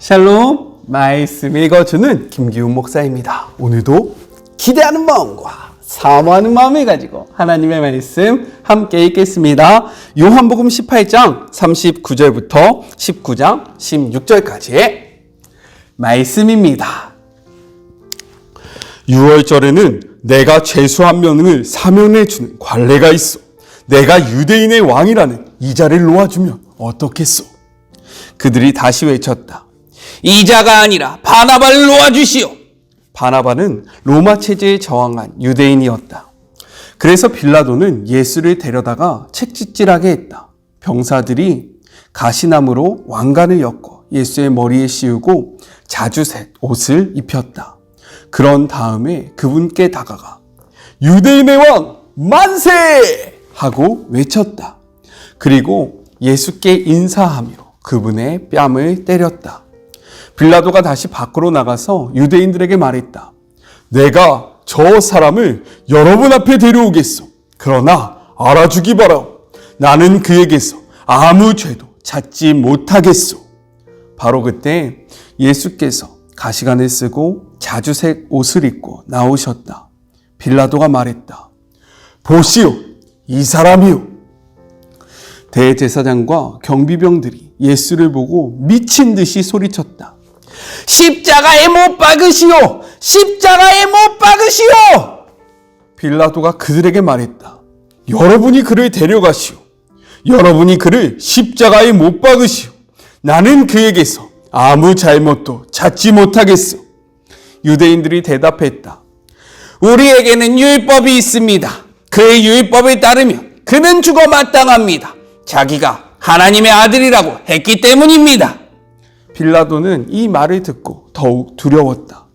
샬롬, 말씀 읽어주는 김기훈 목사입니다. 오늘도 기대하는 마음과 사모하는 마음을 가지고 하나님의 말씀 함께 읽겠습니다. 요한복음 18장 39절부터 19장 16절까지의 말씀입니다. 6월절에는 내가 죄수 한 명을 사면해 주는 관례가 있어. 내가 유대인의 왕이라는 이자를 놓아주면 어떻겠소? 그들이 다시 외쳤다. 이자가 아니라 바나바를 놓아주시오. 바나바는 로마 체제에 저항한 유대인이었다. 그래서 빌라도는 예수를 데려다가 책짓질하게 했다. 병사들이 가시나무로 왕관을 엮어 예수의 머리에 씌우고 자주색 옷을 입혔다. 그런 다음에 그분께 다가가 유대인의 왕 만세! 하고 외쳤다. 그리고 예수께 인사하며 그분의 뺨을 때렸다. 빌라도가 다시 밖으로 나가서 유대인들에게 말했다. 내가 저 사람을 여러분 앞에 데려오겠소. 그러나 알아주기 바라오. 나는 그에게서 아무 죄도 찾지 못하겠소. 바로 그때 예수께서 가시관을 쓰고 자주색 옷을 입고 나오셨다. 빌라도가 말했다. 보시오, 이 사람이요. 대제사장과 경비병들이 예수를 보고 미친 듯이 소리쳤다. 십자가에 못 박으시오! 십자가에 못 박으시오! 빌라도가 그들에게 말했다. 여러분이 그를 데려가시오. 여러분이 그를 십자가에 못 박으시오. 나는 그에게서 아무 잘못도 찾지 못하겠소. 유대인들이 대답했다. 우리에게는 율법이 있습니다. 그의 율법을 따르면 그는 죽어 마땅합니다. 자기가 하나님의 아들이라고 했기 때문입니다. 빌라도는 이 말을 듣고 더욱 두려웠다.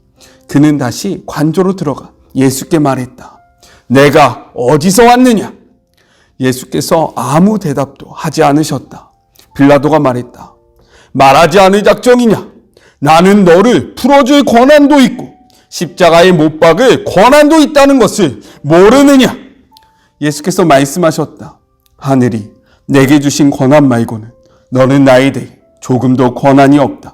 그는 다시 관저로 들어가 예수께 말했다. 내가 어디서 왔느냐? 예수께서 아무 대답도 하지 않으셨다. 빌라도가 말했다. 말하지 않을 작정이냐? 나는 너를 풀어줄 권한도 있고 십자가에 못 박을 권한도 있다는 것을 모르느냐? 예수께서 말씀하셨다. 하늘이 내게 주신 권한 말고는 너는 나에 대해 조금도 권한이 없다.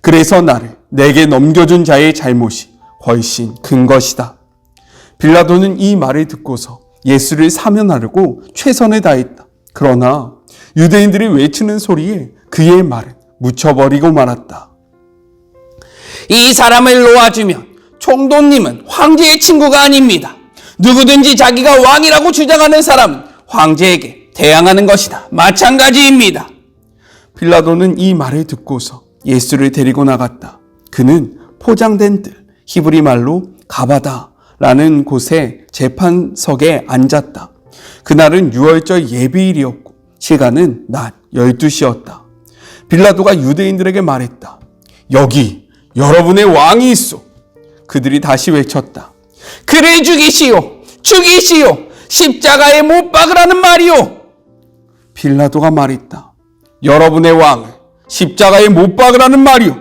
그래서 나를 내게 넘겨준 자의 잘못이 훨씬 큰 것이다. 빌라도는 이 말을 듣고서 예수를 사면하려고 최선을 다했다. 그러나 유대인들이 외치는 소리에 그의 말은 묻혀버리고 말았다. 이 사람을 놓아주면 총독님은 황제의 친구가 아닙니다. 누구든지 자기가 왕이라고 주장하는 사람은 황제에게 대항하는 것이다. 마찬가지입니다. 빌라도는 이 말을 듣고서 예수를 데리고 나갔다. 그는 포장된 뜰, 히브리 말로 가바다라는 곳에 재판석에 앉았다. 그날은 6월절 예비일이었고 시간은 낮 12시였다. 빌라도가 유대인들에게 말했다. 여기 여러분의 왕이 있소. 그들이 다시 외쳤다. 그를 죽이시오. 죽이시오. 십자가에 못 박으라는 말이오. 빌라도가 말했다. 여러분의 왕을 십자가에 못 박으라는 말이오.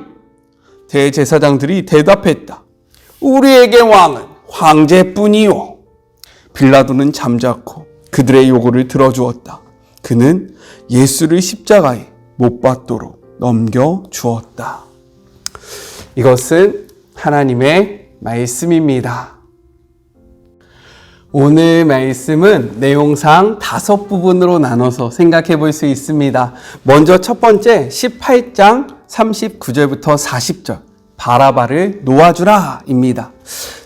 대제사장들이 대답했다. 우리에게 왕은 황제뿐이오. 빌라도는 잠자코 그들의 요구를 들어주었다. 그는 예수를 십자가에 못 박도록 넘겨주었다. 이것은 하나님의 말씀입니다. 오늘 말씀은 내용상 5부분으로 나눠서 생각해 볼 수 있습니다. 먼저 첫 번째 18장 39절부터 40절 바라바를 놓아주라 입니다.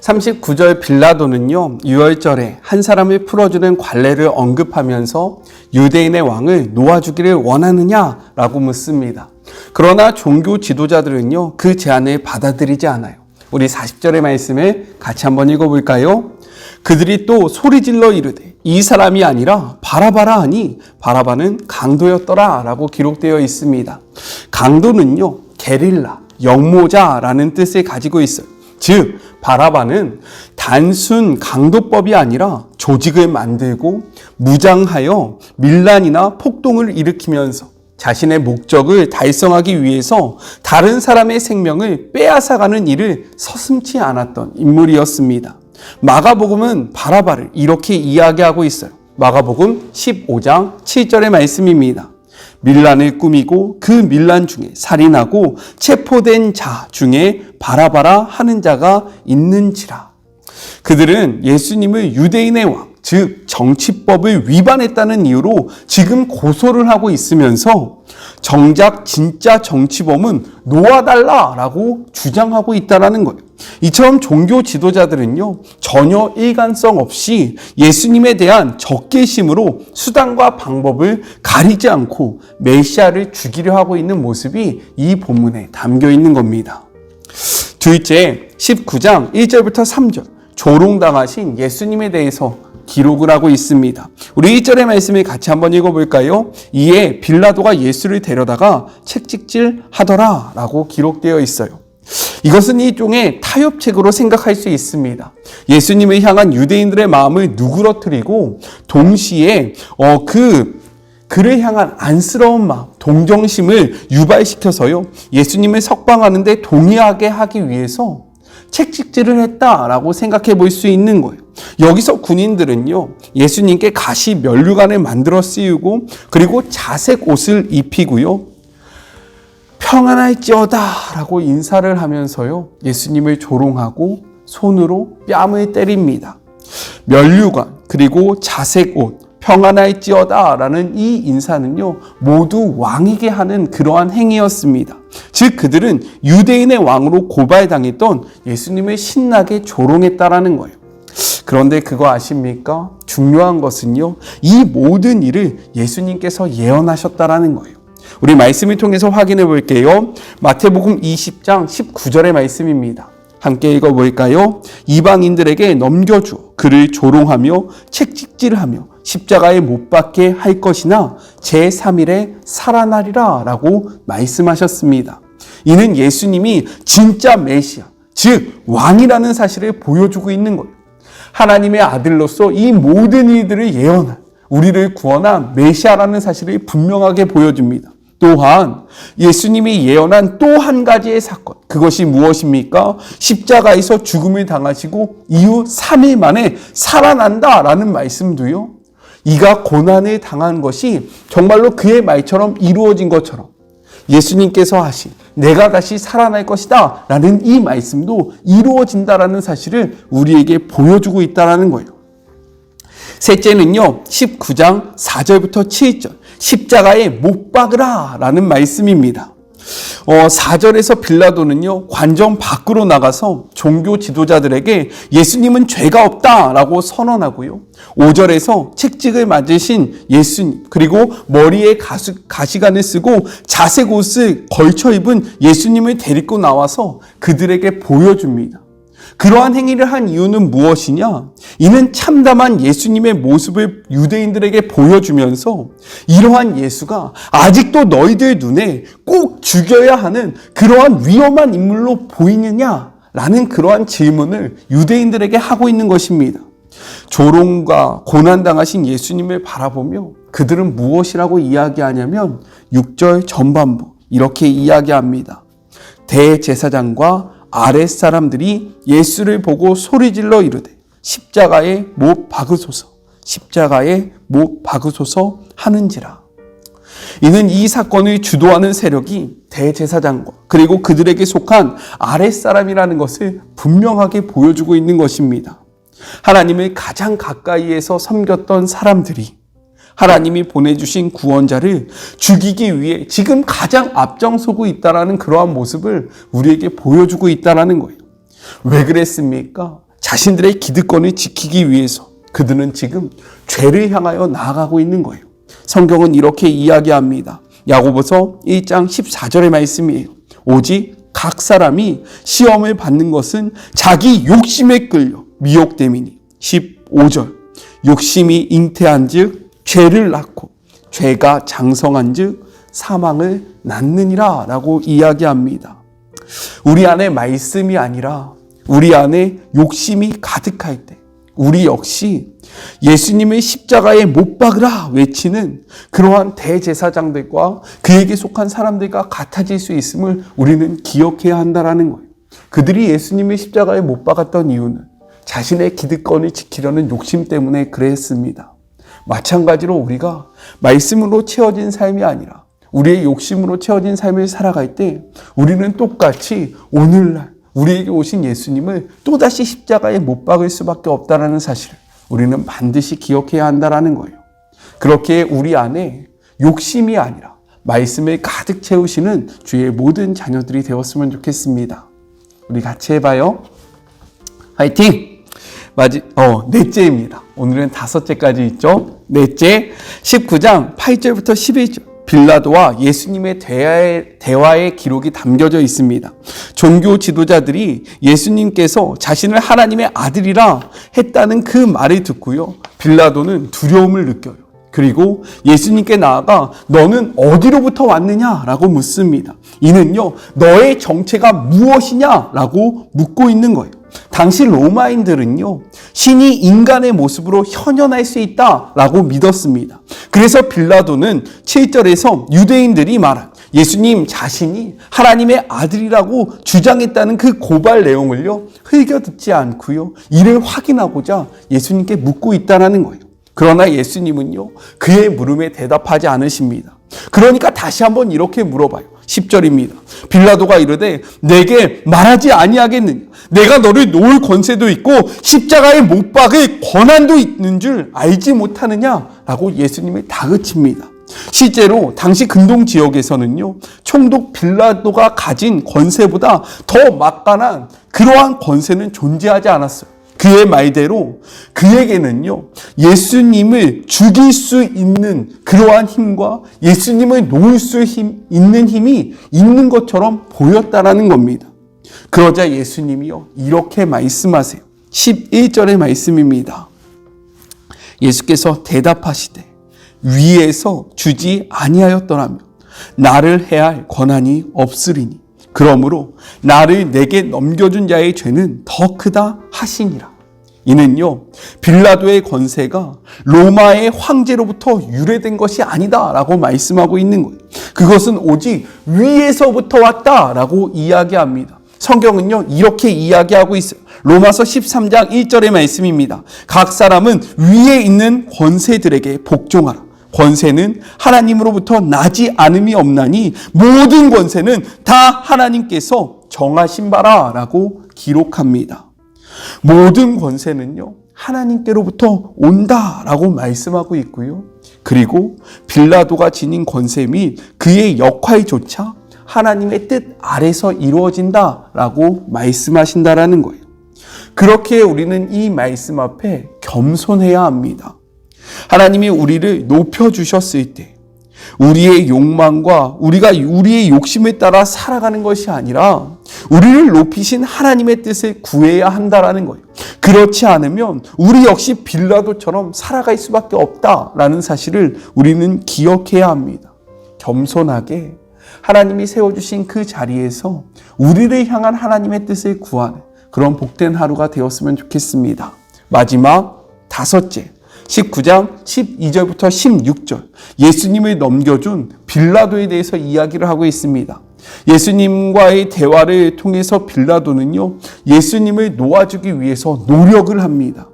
39절 빌라도는요 6월절에 한 사람을 풀어주는 관례를 언급하면서 유대인의 왕을 놓아주기를 원하느냐라고 묻습니다. 그러나 종교 지도자들은요 그 제안을 받아들이지 않아요. 우리 40절의 말씀을 같이 한번 읽어볼까요? 그들이 또 소리질러 이르되 이 사람이 아니라 바라바라 하니 바라바는 강도였더라 라고 기록되어 있습니다. 강도는요 게릴라, 역모자라는 뜻을 가지고 있어요. 즉 바라바는 단순 강도법이 아니라 조직을 만들고 무장하여 밀란이나 폭동을 일으키면서 자신의 목적을 달성하기 위해서 다른 사람의 생명을 빼앗아가는 일을 서슴지 않았던 인물이었습니다. 마가복음은 바라바를 이렇게 이야기하고 있어요. 마가복음 15장 7절의 말씀입니다. 밀란을 꾸미고 그 밀란 중에 살인하고 체포된 자 중에 바라바라 하는 자가 있는지라. 그들은 예수님을 유대인의 왕, 즉 정치법을 위반했다는 이유로 지금 고소를 하고 있으면서 정작 진짜 정치범은 놓아달라라고 주장하고 있다는 거예요. 이처럼 종교 지도자들은요, 전혀 일관성 없이 예수님에 대한 적개심으로 수단과 방법을 가리지 않고 메시아를 죽이려 하고 있는 모습이 이 본문에 담겨 있는 겁니다. 둘째, 19장 1절부터 3절, 조롱당하신 예수님에 대해서 기록을 하고 있습니다. 우리 1절의 말씀을 같이 한번 읽어볼까요? 이에 빌라도가 예수를 데려다가 책찍질 하더라 라고 기록되어 있어요. 이것은 일종의 타협책으로 생각할 수 있습니다. 예수님을 향한 유대인들의 마음을 누그러뜨리고 동시에 그를 향한 안쓰러운 마음, 동정심을 유발시켜서요, 예수님을 석방하는데 동의하게 하기 위해서 책찍질을 했다라고 생각해 볼 수 있는 거예요. 여기서 군인들은요, 예수님께 가시 면류관을 만들어 씌우고 그리고 자색 옷을 입히고요, 평안할지어다 라고 인사를 하면서요, 예수님을 조롱하고 손으로 뺨을 때립니다. 면류관 그리고 자색 옷, 평안할지어다 라는 이 인사는요, 모두 왕에게 하는 그러한 행위였습니다. 즉 그들은 유대인의 왕으로 고발당했던 예수님을 신나게 조롱했다라는 거예요. 그런데 그거 아십니까? 중요한 것은요, 이 모든 일을 예수님께서 예언하셨다라는 거예요. 우리 말씀을 통해서 확인해 볼게요. 마태복음 20장 19절의 말씀입니다. 함께 읽어볼까요? 이방인들에게 넘겨주어 그를 조롱하며 책찍질하며 십자가에 못 박게 할 것이나 제3일에 살아나리라 라고 말씀하셨습니다. 이는 예수님이 진짜 메시아, 즉 왕이라는 사실을 보여주고 있는 거예요. 하나님의 아들로서 이 모든 일들을 예언한, 우리를 구원한 메시아라는 사실을 분명하게 보여줍니다. 또한 예수님이 예언한 또 한 가지의 사건, 그것이 무엇입니까? 십자가에서 죽음을 당하시고 이후 3일 만에 살아난다라는 말씀도요, 이가 고난을 당한 것이 정말로 그의 말처럼 이루어진 것처럼 예수님께서 하신 내가 다시 살아날 것이다 라는 이 말씀도 이루어진다라는 사실을 우리에게 보여주고 있다는 거예요. 셋째는요, 19장 4절부터 7절, 십자가에 못 박으라 라는 말씀입니다. 4절에서 빌라도는요, 관정 밖으로 나가서 종교 지도자들에게 예수님은 죄가 없다라고 선언하고요, 5절에서 책찍을 맞으신 예수님, 그리고 머리에 가시관을 쓰고 자색 옷을 걸쳐 입은 예수님을 데리고 나와서 그들에게 보여줍니다. 그러한 행위를 한 이유는 무엇이냐? 이는 참담한 예수님의 모습을 유대인들에게 보여주면서 이러한 예수가 아직도 너희들 눈에 꼭 죽여야 하는 그러한 위험한 인물로 보이느냐라는 그러한 질문을 유대인들에게 하고 있는 것입니다. 조롱과 고난당하신 예수님을 바라보며 그들은 무엇이라고 이야기하냐면 6절 전반부 이렇게 이야기합니다. 대제사장과 아랫사람들이 예수를 보고 소리질러 이르되 십자가에 못 박으소서, 십자가에 못 박으소서 하는지라. 이는 이 사건을 주도하는 세력이 대제사장과 그리고 그들에게 속한 아랫사람이라는 것을 분명하게 보여주고 있는 것입니다. 하나님을 가장 가까이에서 섬겼던 사람들이 하나님이 보내주신 구원자를 죽이기 위해 지금 가장 앞장서고 있다는 그러한 모습을 우리에게 보여주고 있다는 거예요. 왜 그랬습니까? 자신들의 기득권을 지키기 위해서 그들은 지금 죄를 향하여 나아가고 있는 거예요. 성경은 이렇게 이야기합니다. 야고보서 1장 14절의 말씀이에요. 오직 각 사람이 시험을 받는 것은 자기 욕심에 끌려 미혹됨이니. 15절 욕심이 잉태한 즉 죄를 낳고 죄가 장성한 즉 사망을 낳느니라 라고 이야기합니다. 우리 안에 말씀이 아니라 우리 안에 욕심이 가득할 때 우리 역시 예수님의 십자가에 못 박으라 외치는 그러한 대제사장들과 그에게 속한 사람들과 같아질 수 있음을 우리는 기억해야 한다는 거예요. 그들이 예수님의 십자가에 못 박았던 이유는 자신의 기득권을 지키려는 욕심 때문에 그랬습니다. 마찬가지로 우리가 말씀으로 채워진 삶이 아니라 우리의 욕심으로 채워진 삶을 살아갈 때 우리는 똑같이 오늘날 우리에게 오신 예수님을 또다시 십자가에 못 박을 수밖에 없다는 사실을 우리는 반드시 기억해야 한다는 거예요. 그렇게 우리 안에 욕심이 아니라 말씀을 가득 채우시는 주의 모든 자녀들이 되었으면 좋겠습니다. 우리 같이 해봐요. 화이팅! 넷째입니다. 오늘은 5째까지 있죠. 넷째, 19장 8절부터 11절. 빌라도와 예수님의 대화의 기록이 담겨져 있습니다. 종교 지도자들이 예수님께서 자신을 하나님의 아들이라 했다는 그 말을 듣고요. 빌라도는 두려움을 느껴요. 그리고 예수님께 나아가 너는 어디로부터 왔느냐라고 묻습니다. 이는요, 너의 정체가 무엇이냐라고 묻고 있는 거예요. 당시 로마인들은요, 신이 인간의 모습으로 현현할 수 있다라고 믿었습니다. 그래서 빌라도는 7절에서 유대인들이 말한 예수님 자신이 하나님의 아들이라고 주장했다는 그 고발 내용을요, 흘겨듣지 않고요, 이를 확인하고자 예수님께 묻고 있다는 거예요. 그러나 예수님은요, 그의 물음에 대답하지 않으십니다. 그러니까 다시 한번 이렇게 물어봐요. 10절입니다. 빌라도가 이르되 내게 말하지 아니하겠느냐? 내가 너를 놓을 권세도 있고 십자가에 못 박을 권한도 있는 줄 알지 못하느냐? 라고 예수님을 다그칩니다. 실제로 당시 근동 지역에서는요, 총독 빌라도가 가진 권세보다 더 막강한 그러한 권세는 존재하지 않았어요. 그의 말대로 그에게는요, 예수님을 죽일 수 있는 그러한 힘과 예수님을 놓을 수 있는 힘이 있는 것처럼 보였다라는 겁니다. 그러자 예수님이요, 이렇게 말씀하세요. 11절의 말씀입니다. 예수께서 대답하시되 위에서 주지 아니하였더라면 나를 해할 권한이 없으리니 그러므로 나를 내게 넘겨준 자의 죄는 더 크다 하시니라. 이는요, 빌라도의 권세가 로마의 황제로부터 유래된 것이 아니다라고 말씀하고 있는 거예요. 그것은 오직 위에서부터 왔다라고 이야기합니다. 성경은요, 이렇게 이야기하고 있어요. 로마서 13장 1절의 말씀입니다. 각 사람은 위에 있는 권세들에게 복종하라. 권세는 하나님으로부터 나지 않음이 없나니 모든 권세는 다 하나님께서 정하신 바라라고 기록합니다. 모든 권세는요, 하나님께로부터 온다라고 말씀하고 있고요. 그리고 빌라도가 지닌 권세 및 그의 역할조차 하나님의 뜻 아래서 이루어진다라고 말씀하신다라는 거예요. 그렇게 우리는 이 말씀 앞에 겸손해야 합니다. 하나님이 우리를 높여주셨을 때 우리의 욕망과 우리가 우리의 욕심에 따라 살아가는 것이 아니라 우리를 높이신 하나님의 뜻을 구해야 한다라는 거예요. 그렇지 않으면 우리 역시 빌라도처럼 살아갈 수밖에 없다라는 사실을 우리는 기억해야 합니다. 겸손하게 하나님이 세워주신 그 자리에서 우리를 향한 하나님의 뜻을 구하는 그런 복된 하루가 되었으면 좋겠습니다. 마지막 5째, 19장 12절부터 16절, 예수님을 넘겨준 빌라도에 대해서 이야기를 하고 있습니다. 예수님과의 대화를 통해서 빌라도는요, 예수님을 놓아주기 위해서 노력을 합니다.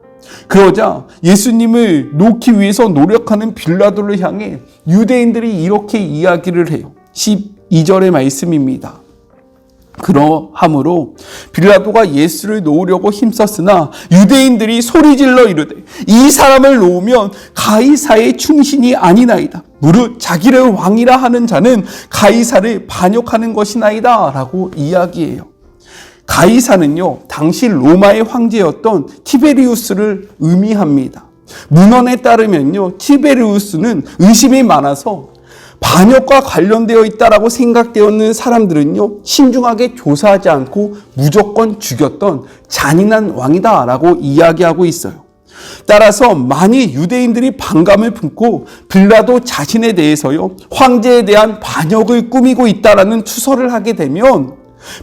그러자 예수님을 놓기 위해서 노력하는 빌라도를 향해 유대인들이 이렇게 이야기를 해요. 12절의 말씀입니다. 그러함으로 빌라도가 예수를 놓으려고 힘썼으나 유대인들이 소리질러 이르되 이 사람을 놓으면 가이사의 충신이 아니나이다. 무릇 자기를 왕이라 하는 자는 가이사를 반역하는 것이나이다 라고 이야기해요. 가이사는요, 당시 로마의 황제였던 티베리우스를 의미합니다. 문헌에 따르면요, 티베리우스는 의심이 많아서 반역과 관련되어 있다라고 생각되었는 사람들은요, 신중하게 조사하지 않고 무조건 죽였던 잔인한 왕이다라고 이야기하고 있어요. 따라서 만일 유대인들이 반감을 품고 빌라도 자신에 대해서요, 황제에 대한 반역을 꾸미고 있다라는 추설을 하게 되면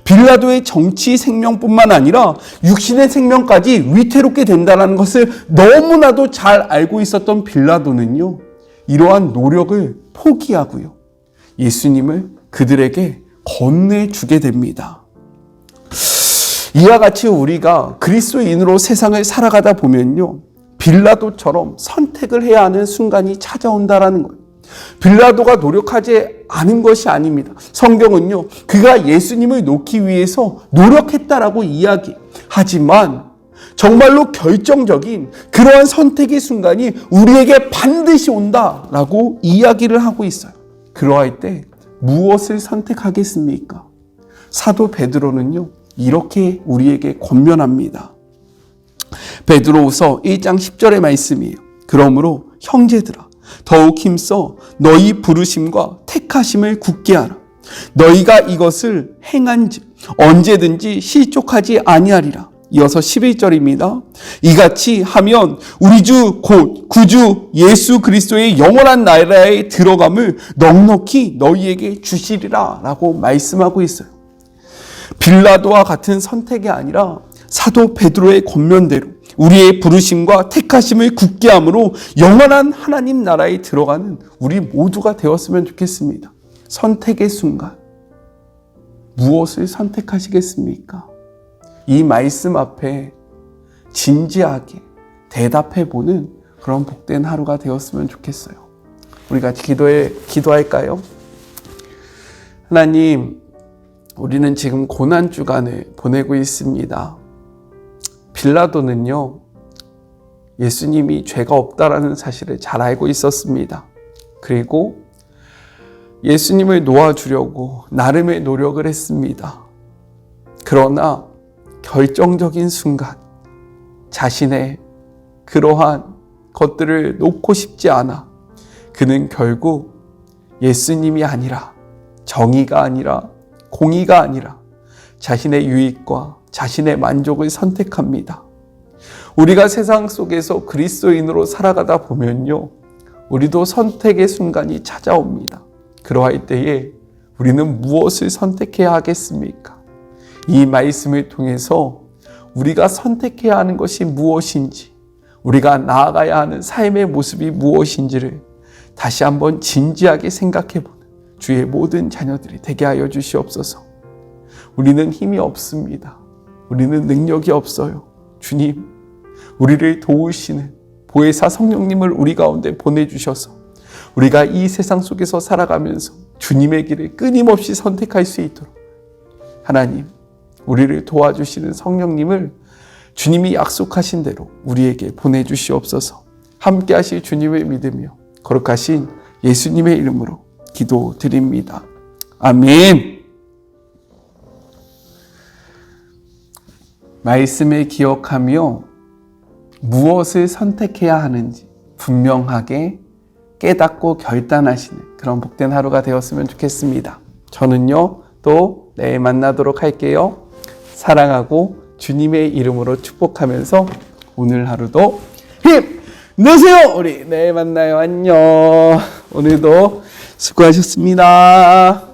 빌라도의 정치 생명뿐만 아니라 육신의 생명까지 위태롭게 된다는 것을 너무나도 잘 알고 있었던 빌라도는요, 이러한 노력을 포기하고요, 예수님을 그들에게 건네주게 됩니다. 이와 같이 우리가 그리스도인으로 세상을 살아가다 보면요, 빌라도처럼 선택을 해야 하는 순간이 찾아온다라는 거예요. 빌라도가 노력하지 않은 것이 아닙니다. 성경은요, 그가 예수님을 놓기 위해서 노력했다라고 이야기하지만 정말로 결정적인 그러한 선택의 순간이 우리에게 반드시 온다라고 이야기를 하고 있어요. 그러할 때 무엇을 선택하겠습니까? 사도 베드로는요, 이렇게 우리에게 권면합니다. 베드로후서 1장 10절의 말씀이에요. 그러므로 형제들아, 더욱 힘써 너희 부르심과 택하심을 굳게 하라. 너희가 이것을 행한즉 언제든지 실족하지 아니하리라. 이어서 11절입니다. 이같이 하면 우리 주 곧 구주 예수 그리스도의 영원한 나라에 들어감을 넉넉히 너희에게 주시리라 라고 말씀하고 있어요. 빌라도와 같은 선택이 아니라 사도 베드로의 권면대로 우리의 부르심과 택하심을 굳게 함으로 영원한 하나님 나라에 들어가는 우리 모두가 되었으면 좋겠습니다. 선택의 순간 무엇을 선택하시겠습니까? 이 말씀 앞에 진지하게 대답해보는 그런 복된 하루가 되었으면 좋겠어요. 우리 같이 기도할까요? 하나님, 우리는 지금 고난주간을 보내고 있습니다. 빌라도는요, 예수님이 죄가 없다라는 사실을 잘 알고 있었습니다. 그리고 예수님을 놓아주려고 나름의 노력을 했습니다. 그러나 결정적인 순간 자신의 그러한 것들을 놓고 싶지 않아 그는 결국 예수님이 아니라 정의가 아니라 공의가 아니라 자신의 유익과 자신의 만족을 선택합니다. 우리가 세상 속에서 그리스도인으로 살아가다 보면요, 우리도 선택의 순간이 찾아옵니다. 그러할 때에 우리는 무엇을 선택해야 하겠습니까? 이 말씀을 통해서 우리가 선택해야 하는 것이 무엇인지, 우리가 나아가야 하는 삶의 모습이 무엇인지를 다시 한번 진지하게 생각해보는 주의 모든 자녀들이 되게 하여 주시옵소서. 우리는 힘이 없습니다. 우리는 능력이 없어요. 주님, 우리를 도우시는 보혜사 성령님을 우리 가운데 보내주셔서 우리가 이 세상 속에서 살아가면서 주님의 길을 끊임없이 선택할 수 있도록 하나님, 우리를 도와주시는 성령님을 주님이 약속하신 대로 우리에게 보내주시옵소서. 함께 하실 주님을 믿으며 거룩하신 예수님의 이름으로 기도드립니다. 아멘. 말씀을 기억하며 무엇을 선택해야 하는지 분명하게 깨닫고 결단하시는 그런 복된 하루가 되었으면 좋겠습니다. 저는요, 또 내일 만나도록 할게요. 사랑하고 주님의 이름으로 축복하면서 오늘 하루도 힘내세요. 우리 내일 만나요. 안녕. 오늘도 수고하셨습니다.